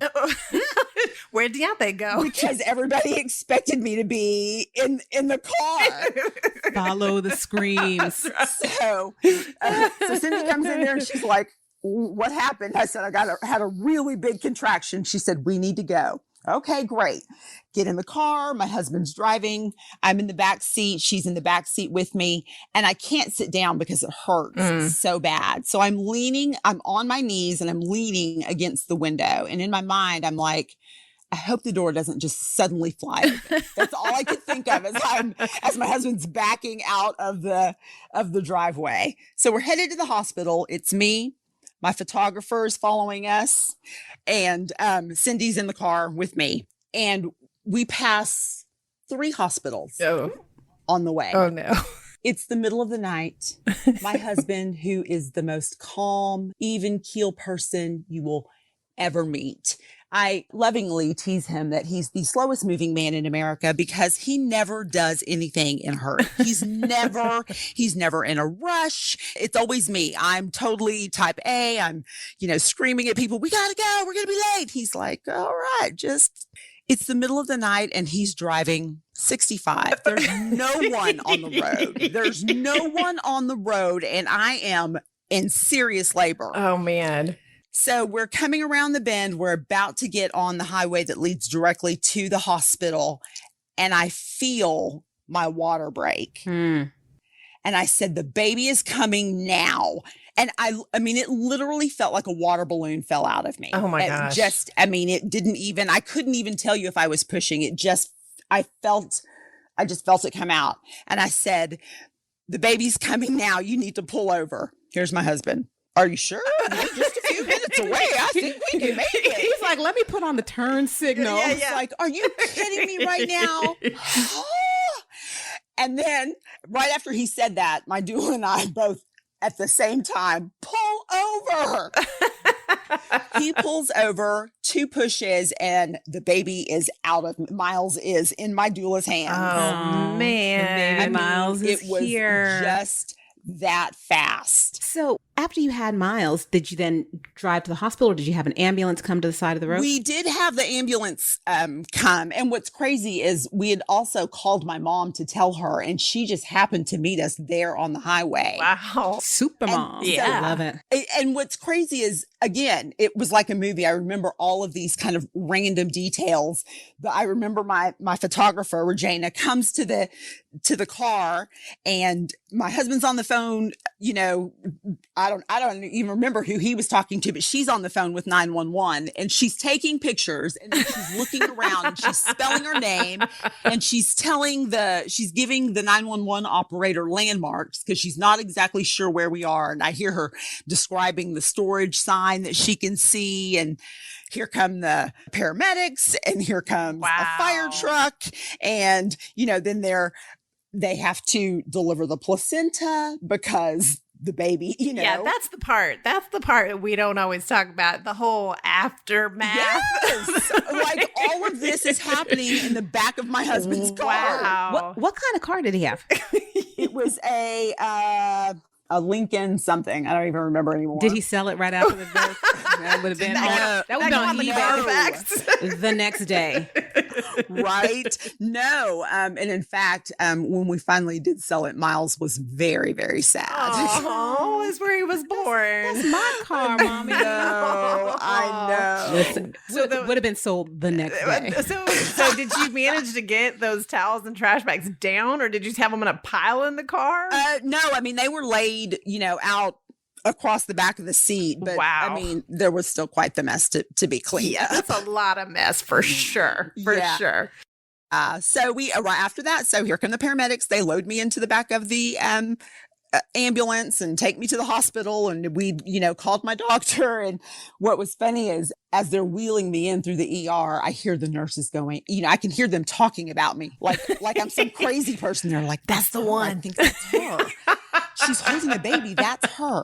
Speaker 2: Where'd Dianthe go?
Speaker 8: Because everybody expected me to be in the car.
Speaker 1: Follow the screams.
Speaker 8: So Cindy comes in there and she's like, what happened? I said, had a really big contraction. She said, we need to go. Okay, great. Get in the car. My husband's driving. I'm in the back seat. She's in the back seat with me. And I can't sit down because it hurts so bad. So I'm on my knees and I'm leaning against the window. And in my mind, I'm like, I hope the door doesn't just suddenly fly open. That's all I could think of as my husband's backing out of the driveway. So we're headed to the hospital. It's me. My photographer is following us, and Cindy's in the car with me. And we pass 3 hospitals on the way.
Speaker 2: Oh, no.
Speaker 8: It's the middle of the night. My husband, who is the most calm, even keel person you will ever meet. I lovingly tease him that he's the slowest moving man in America because he never does anything in a hurry. He's never in a rush. It's always me. I'm totally type A. I'm, screaming at people, we got to go. We're going to be late. He's like, all right, it's the middle of the night and he's driving 65. There's no one on the road. There's no one on the road. And I am in serious labor.
Speaker 2: Oh, man.
Speaker 8: So we're coming around the bend. We're about to get on the highway that leads directly to the hospital. And I feel my water break. And I said, the baby is coming now. And I mean, it literally felt like a water balloon fell out of me.
Speaker 2: Oh my gosh.
Speaker 8: I couldn't even tell you if I was pushing it. I just felt it come out. And I said, the baby's coming now. You need to pull over. Here's my husband. Are you sure? We're just a few minutes away. I think we can make it.
Speaker 1: He's like, let me put on the turn signal.
Speaker 8: Yeah. It's like, are you kidding me right now? And then right after he said that, my doula and I both at the same time pull over. He pulls over, 2 pushes, and the baby is out of Miles is in my doula's hand.
Speaker 2: Oh, man.
Speaker 1: Baby Miles is here.
Speaker 8: Just that fast.
Speaker 1: So after you had Miles, did you then drive to the hospital, or did you have an ambulance come to the side of the road?
Speaker 8: We did have the ambulance come. And what's crazy is we had also called my mom to tell her, and she just happened to meet us there on the highway.
Speaker 2: Wow.
Speaker 1: Super mom.
Speaker 2: Yeah.
Speaker 1: I love it.
Speaker 8: And what's crazy is, again, it was like a movie. I remember all of these kind of random details. But I remember my photographer, Regina, comes to the car, and my husband's on the phone. I don't even remember who he was talking to, but she's on the phone with 911, and she's taking pictures, and then she's looking around, and she's spelling her name, and she's giving the 911 operator landmarks because she's not exactly sure where we are. And I hear her describing the storage sign that she can see, and here come the paramedics, and here comes a fire truck, and then they have to deliver the placenta because the baby,
Speaker 2: Yeah, that's the part that we don't always talk about, the whole aftermath.
Speaker 8: Yes. Like all of this is happening in the back of my husband's car.
Speaker 2: Wow.
Speaker 1: What kind of car did he have?
Speaker 8: It was a Lincoln something. I don't even remember anymore.
Speaker 1: Did he sell it right after the birth? That would have been on eBay the next day.
Speaker 8: Right? No. And in fact, when we finally did sell it, Miles was very, very sad.
Speaker 2: Oh, that's where he was born.
Speaker 1: That's my car, mommy.
Speaker 8: No, I know.
Speaker 1: Listen, would have been sold the next day.
Speaker 2: So did you manage to get those towels and trash bags down, or did you just have them in a pile in the car?
Speaker 8: No, I mean, they were laid, out across the back of the seat. But
Speaker 2: wow.
Speaker 8: I mean, there was still quite the mess to be cleaned
Speaker 2: Yeah,
Speaker 8: up.
Speaker 2: that's a lot of mess for sure. For sure.
Speaker 8: So we right after that. So here come the paramedics. They load me into the back of the ambulance and take me to the hospital. And we, called my doctor. And what was funny is as they're wheeling me in through the ER, I hear the nurses going, I can hear them talking about me like I'm some crazy person. They're like, that's the one. I think that's her. She's holding a baby. That's her.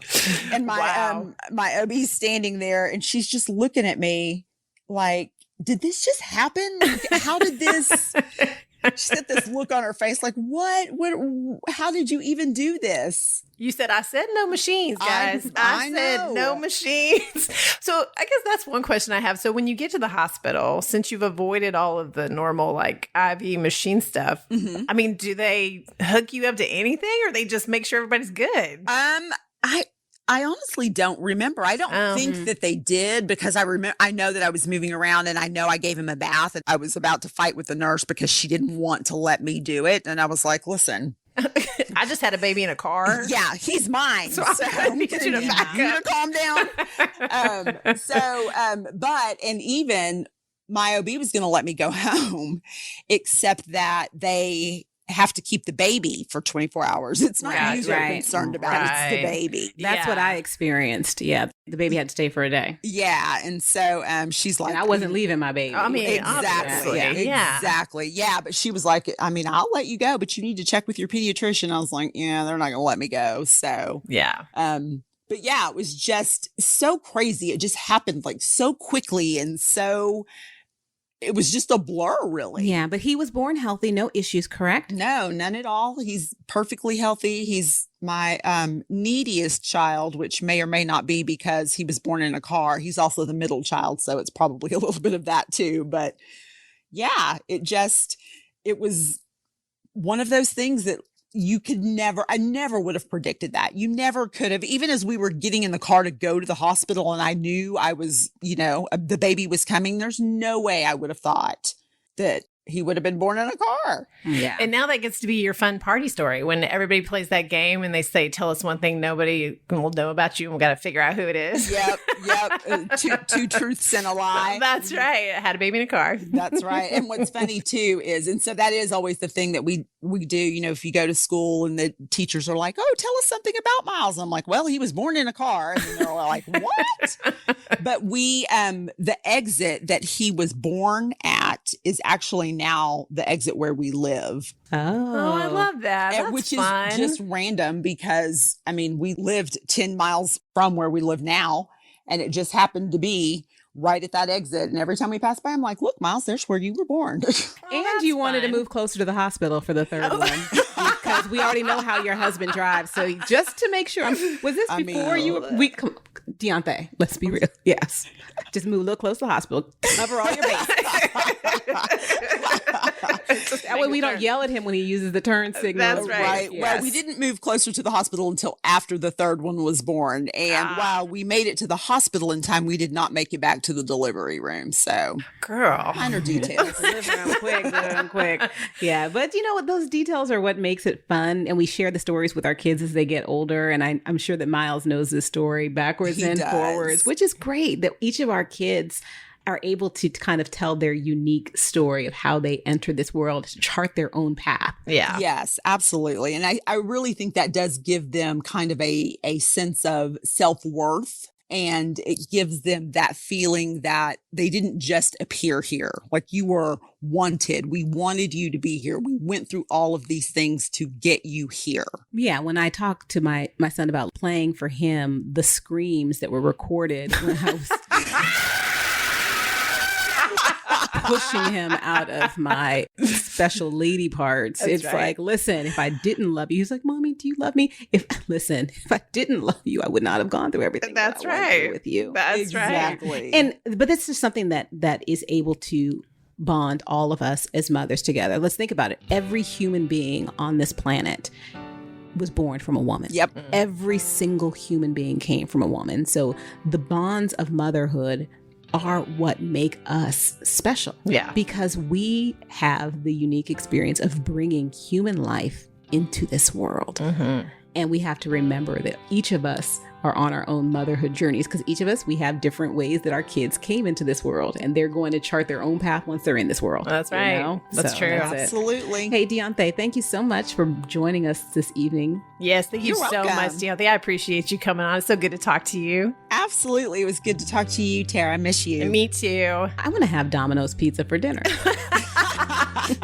Speaker 8: And my OB's standing there and she's just looking at me like, did this just happen? How did this? She had this look on her face like, what, how did you even do this?
Speaker 2: You said, I said no machines, guys. I said no machines. So I guess that's one question I have. So when you get to the hospital, since you've avoided all of the normal like IV machine stuff, I mean, do they hook you up to anything or they just make sure everybody's good?
Speaker 8: I honestly don't remember. I don't think that they did because I know that I was moving around and I know I gave him a bath and I was about to fight with the nurse because she didn't want to let me do it. And I was like, listen,
Speaker 2: I just had a baby in a car.
Speaker 8: Yeah, he's mine. So
Speaker 2: I need you to back up.
Speaker 8: Calm down. And even my OB was going to let me go home, except that they have to keep the baby for 24 hours. It's not you they're concerned about. It's the baby.
Speaker 1: That's what I experienced. Yeah. The baby had to stay for a day.
Speaker 8: Yeah. And so she's like,
Speaker 1: and I wasn't leaving my baby.
Speaker 2: I mean,
Speaker 8: exactly.
Speaker 2: Yeah.
Speaker 8: Exactly. Yeah. But she was like, I mean, I'll let you go, but you need to check with your pediatrician. I was like, yeah, they're not going to let me go. So,
Speaker 2: yeah.
Speaker 8: But yeah, it was just so crazy. It just happened like so quickly. And so it was just a blur, really.
Speaker 1: Yeah, but he was born healthy, no issues, correct?
Speaker 8: No, none at all. He's perfectly healthy. He's my neediest child, which may or may not be because he was born in a car. He's also the middle child, so it's probably a little bit of that too. But yeah, it was one of those things that I never would have predicted that. You never could have, even as we were getting in the car to go to the hospital and I knew I was, the baby was coming. There's no way I would have thought that he would have been born in a car.
Speaker 1: Yeah.
Speaker 2: And now that gets to be your fun party story when everybody plays that game and they say, tell us one thing nobody will know about you and we got to figure out who it is.
Speaker 8: Yep. Two truths and a lie.
Speaker 2: That's right. I had a baby in a car.
Speaker 8: That's right. And what's funny too is, and so that is always the thing that we do, if you go to school and the teachers are like, oh, tell us something about Miles. I'm like, well, he was born in a car. And they're like, what? But the exit that he was born at is actually now the exit where we live.
Speaker 2: Oh, I love that. That's
Speaker 8: which
Speaker 2: fun.
Speaker 8: is just random because, I mean, we lived 10 miles from where we live now, and it just happened to be right at that exit. And every time we pass by, I'm like, look, Miles, there's where you were born.
Speaker 1: And you wanted to move closer to the hospital for the third one because we already know how your husband drives. So just to make sure, was this before Dianthe, let's be real. Yes. Just move a little close to the hospital. Cover all your bases. That way we don't yell at him when he uses the turn signal.
Speaker 2: That's right.
Speaker 8: Yes. Well, we didn't move closer to the hospital until after the third one was born. And while we made it to the hospital in time, we did not make it back to the delivery room. So,
Speaker 2: girl,
Speaker 8: minor details.
Speaker 1: Live quick. Yeah. But you know what? Those details are what makes it fun. And we share the stories with our kids as they get older. And I'm sure that Miles knows this story backwards and forwards, which is great that each of our kids are able to kind of tell their unique story of how they entered this world to chart their own path.
Speaker 2: Yeah.
Speaker 8: Yes, absolutely. And I really think that does give them kind of a sense of self-worth. And it gives them that feeling that they didn't just appear here. Like you were wanted. We wanted you to be here. We went through all of these things to get you here.
Speaker 1: Yeah. When I talked to my son about playing for him, the screams that were recorded when I was pushing him out of my special lady parts. It's like, listen, if I didn't love you, he's like, Mommy, do you love me? If I didn't love you, I would not have gone through everything
Speaker 2: that's
Speaker 1: that I went through with you.
Speaker 2: That's
Speaker 8: exactly.
Speaker 1: But that's just something that is able to bond all of us as mothers together. Let's think about it. Every human being on this planet was born from a woman.
Speaker 8: Yep.
Speaker 1: Every single human being came from a woman. So the bonds of motherhood are what make us special.
Speaker 2: Yeah.
Speaker 1: Because we have the unique experience of bringing human life into this world.
Speaker 2: Mm-hmm.
Speaker 1: And we have to remember that each of us are on our own motherhood journeys, because each of us, we have different ways that our kids came into this world, and they're going to chart their own path once they're in this world.
Speaker 2: That's right.
Speaker 1: You know?
Speaker 2: That's true.
Speaker 1: That's it.
Speaker 8: Absolutely.
Speaker 1: Hey, Dianthe, thank you so much for joining us this evening.
Speaker 2: Yes, thank you
Speaker 8: You're
Speaker 2: so
Speaker 8: welcome.
Speaker 2: much, Dianthe. I appreciate you coming on. It's so good to talk to you.
Speaker 8: Absolutely. It was good to talk to you, Tara. I miss you.
Speaker 2: And me too.
Speaker 1: I want to have Domino's pizza for dinner.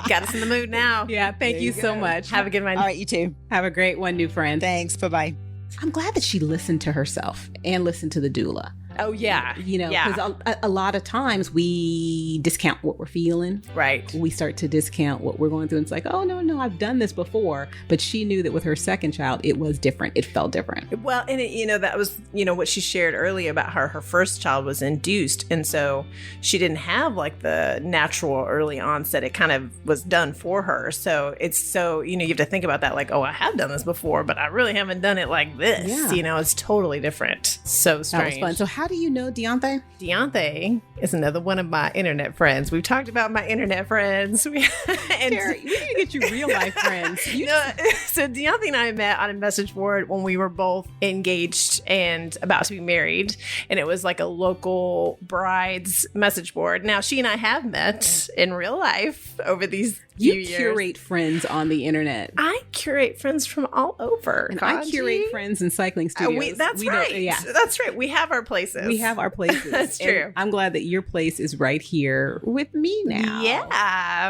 Speaker 2: Got us in the mood now.
Speaker 1: Yeah, thank you so much.
Speaker 2: Have a good one.
Speaker 8: All right, you too.
Speaker 1: Have a great one, new friend.
Speaker 8: Thanks. Bye-bye.
Speaker 1: I'm glad that she listened to herself and listened to the doula.
Speaker 2: Oh, yeah.
Speaker 1: You know,
Speaker 2: Yeah.
Speaker 1: because a lot of times we discount what we're feeling.
Speaker 2: Right.
Speaker 1: We start to discount what we're going through. And it's like, oh, no, I've done this before. But she knew that with her second child, it was different. It felt different.
Speaker 2: Well, and that was, what she shared earlier about her first child was induced. And so she didn't have like the natural early onset. It kind of was done for her. So it's so, you have to think about that. Like, oh, I have done this before, but I really haven't done it like this.
Speaker 1: Yeah.
Speaker 2: It's totally different. So strange.
Speaker 1: That was fun. So how do you know Dianthe?
Speaker 2: Dianthe is another one of my internet friends. We've talked about my internet friends.
Speaker 1: Tara, we need to get you real life friends.
Speaker 2: So Dianthe and I met on a message board when we were both engaged and about to be married. And it was like a local brides message board. Now, she and I have met in real life over these few years.
Speaker 1: You curate friends on the internet.
Speaker 2: I curate friends from all over.
Speaker 1: And I curate friends in cycling studios.
Speaker 2: That's right. That's right. We have our places.
Speaker 1: We have our places.
Speaker 2: That's true.
Speaker 1: And I'm glad that your place is right here with me now.
Speaker 2: Yeah.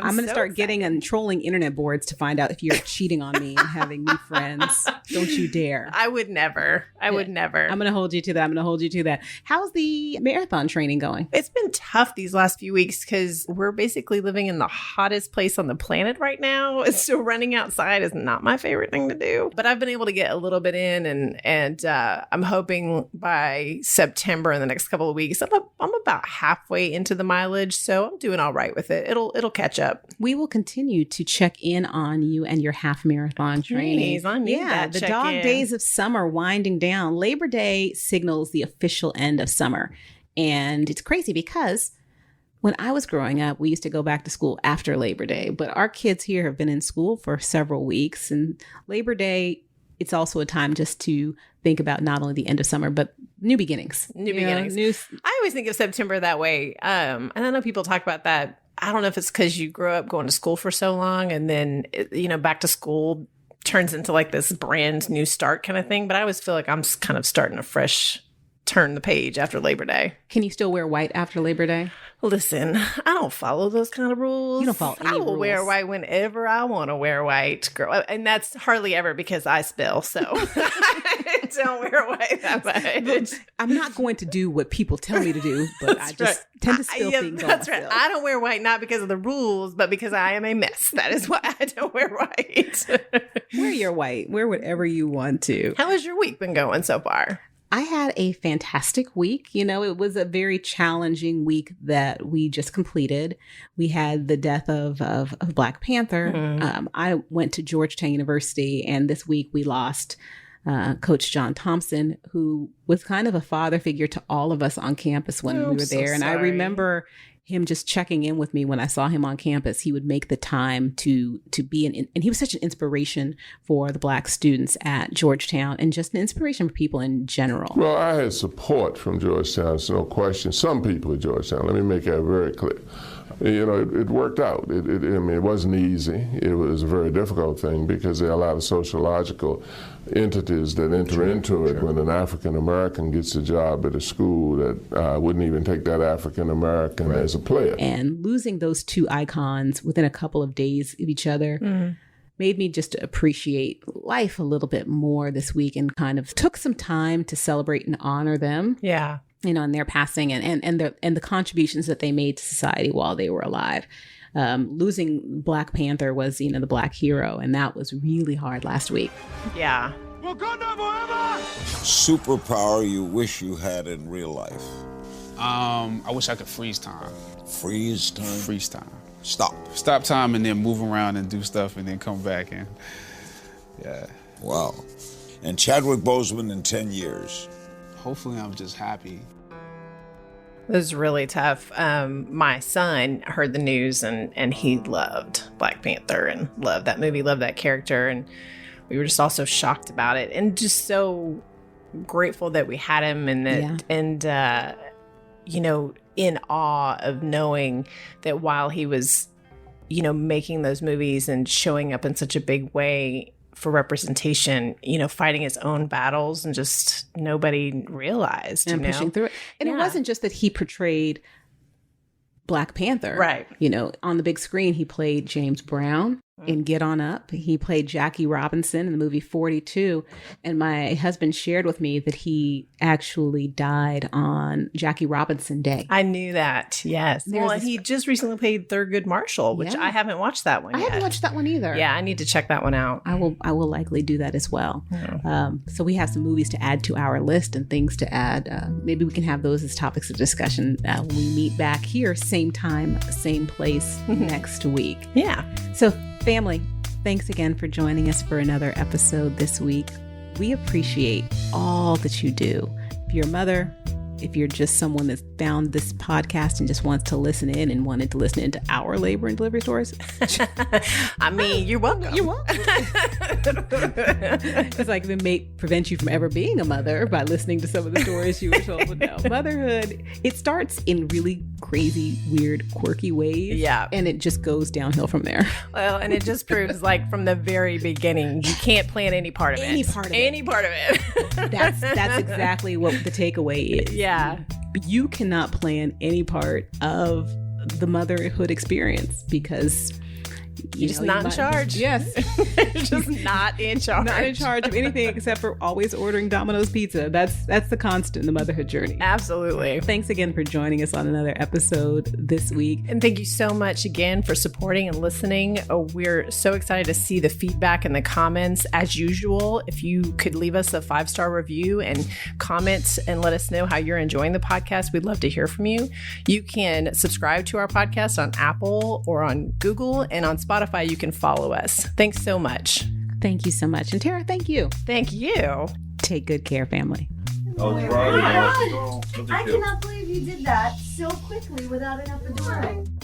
Speaker 1: I'm going to start getting and trolling internet boards to find out if you're cheating on me and having new friends. Don't you dare.
Speaker 2: I would never. I would never.
Speaker 1: I'm going to hold you to that. How's the marathon training going?
Speaker 2: It's been tough these last few weeks because we're basically living in the hottest place on the planet right now. So running outside is not my favorite thing to do. But I've been able to get a little bit in, and I'm hoping by September in the next couple of weeks, I'm about halfway into the mileage. So I'm doing all right with it. It'll catch up.
Speaker 1: We will continue to check in on you and your half marathon training.
Speaker 2: Please, I need that
Speaker 1: the
Speaker 2: check
Speaker 1: dog
Speaker 2: in.
Speaker 1: days of summer winding down. Labor Day signals the official end of summer. And it's crazy because when I was growing up, we used to go back to school after Labor Day, but our kids here have been in school for several weeks. And Labor Day, it's also a time just to think about not only the end of summer, but new beginnings.
Speaker 2: New beginnings. I always think of September that way. And I know people talk about that. I don't know if it's because you grew up going to school for so long and then, back to school turns into like this brand new start kind of thing. But I always feel like I'm kind of starting a fresh turn the page after Labor Day.
Speaker 1: Can you still wear white after Labor Day?
Speaker 2: Listen, I don't follow those kind of rules.
Speaker 1: You don't follow any
Speaker 2: I will
Speaker 1: rules.
Speaker 2: wear white whenever I want to wear white, girl. And that's hardly ever because I spill. So I don't wear white that much.
Speaker 1: I'm not going to do what people tell me to do, but I just tend to spill things on
Speaker 2: That's right.
Speaker 1: myself.
Speaker 2: I don't wear white not because of the rules, but because I am a mess. That is why I don't wear white.
Speaker 1: Wear your white. Wear whatever you want to.
Speaker 2: How has your week been going so far?
Speaker 1: I had a fantastic week. It was a very challenging week that we just completed. We had the death of Black Panther.
Speaker 2: Mm-hmm.
Speaker 1: I went to Georgetown University, and this week we lost Coach John Thompson, who was kind of a father figure to all of us on campus when we were there. And I remember him just checking in with me when I saw him on campus. He would make the time to be and he was such an inspiration for the Black students at Georgetown and just an inspiration for people in general.
Speaker 10: Well, I had support from Georgetown, there's no question. Some people at Georgetown, let me make that very clear. It worked out. It wasn't easy. It was a very difficult thing because there are a lot of sociological entities that enter into it. When an African American gets a job at a school that wouldn't even take that African American as a player.
Speaker 1: And losing those two icons within a couple of days of each other made me just appreciate life a little bit more this week, and kind of took some time to celebrate and honor them.
Speaker 2: Yeah.
Speaker 1: In their passing and the contributions that they made to society while they were alive. Losing Black Panther was, the Black hero, and that was really hard last week.
Speaker 2: Yeah.
Speaker 9: Superpower you wish you had in real life.
Speaker 11: I wish I could freeze time.
Speaker 12: Freeze time?
Speaker 11: Freeze time.
Speaker 12: Stop
Speaker 11: time and then move around and do stuff and then come back and, yeah.
Speaker 12: Wow. And Chadwick Boseman in 10 years.
Speaker 11: Hopefully I'm just happy.
Speaker 2: It was really tough. My son heard the news and he loved Black Panther and loved that movie, loved that character. And we were just also shocked about it and just so grateful that we had him and that, you know, in awe of knowing that while he was, you know, making those movies and showing up in such a big way for representation, you know, fighting his own battles and just nobody realized,
Speaker 1: and pushing through it. And it wasn't just that he portrayed Black Panther.
Speaker 2: Right.
Speaker 1: You know, on the big screen, he played James Brown in Get On Up. He played Jackie Robinson in the movie 42. And my husband shared with me that he actually died on Jackie Robinson Day.
Speaker 2: I knew that. Yes. Well, and he just recently played Thurgood Marshall, which I haven't watched that one yet.
Speaker 1: I haven't watched that one either.
Speaker 2: Yeah, I need to check that one out.
Speaker 1: I will likely do that as well. Yeah. So we have some movies to add to our list and things to add. Maybe we can have those as topics of discussion when we meet back here, same time, same place next week.
Speaker 2: Yeah.
Speaker 1: So family, thanks again for joining us for another episode this week. We appreciate all that you do. If you're a mother, if you're just someone that's found this podcast and just wants to listen in and wanted to listen into our labor and delivery stories.
Speaker 2: I mean, you're welcome.
Speaker 1: You're welcome. It's like it may prevent you from ever being a mother by listening to some of the stories you were told. But no, motherhood, it starts in really crazy, weird, quirky ways.
Speaker 2: Yeah.
Speaker 1: And it just goes downhill from there.
Speaker 2: Well, and it just proves like from the very beginning, you can't plan any part of it. Any part of it.
Speaker 1: That's exactly what the takeaway is.
Speaker 2: Yeah.
Speaker 1: You cannot plan any part of the motherhood experience because
Speaker 2: you're just not in charge.
Speaker 1: Yes.
Speaker 2: You're just not in charge.
Speaker 1: Not in charge of anything except for always ordering Domino's pizza. That's the constant in the motherhood journey.
Speaker 2: Absolutely.
Speaker 1: Thanks again for joining us on another episode this week.
Speaker 2: And thank you so much again for supporting and listening. We're so excited to see the feedback and the comments. As usual, if you could leave us a 5-star review and comment and let us know how you're enjoying the podcast, we'd love to hear from you. You can subscribe to our podcast on Apple or on Google, and on Spotify, you can follow us. Thanks so much.
Speaker 1: Thank you so much. And Tara, thank you.
Speaker 2: Thank you.
Speaker 1: Take good care, family.
Speaker 6: Oh my God.
Speaker 5: I cannot believe you did that so quickly without an epidural.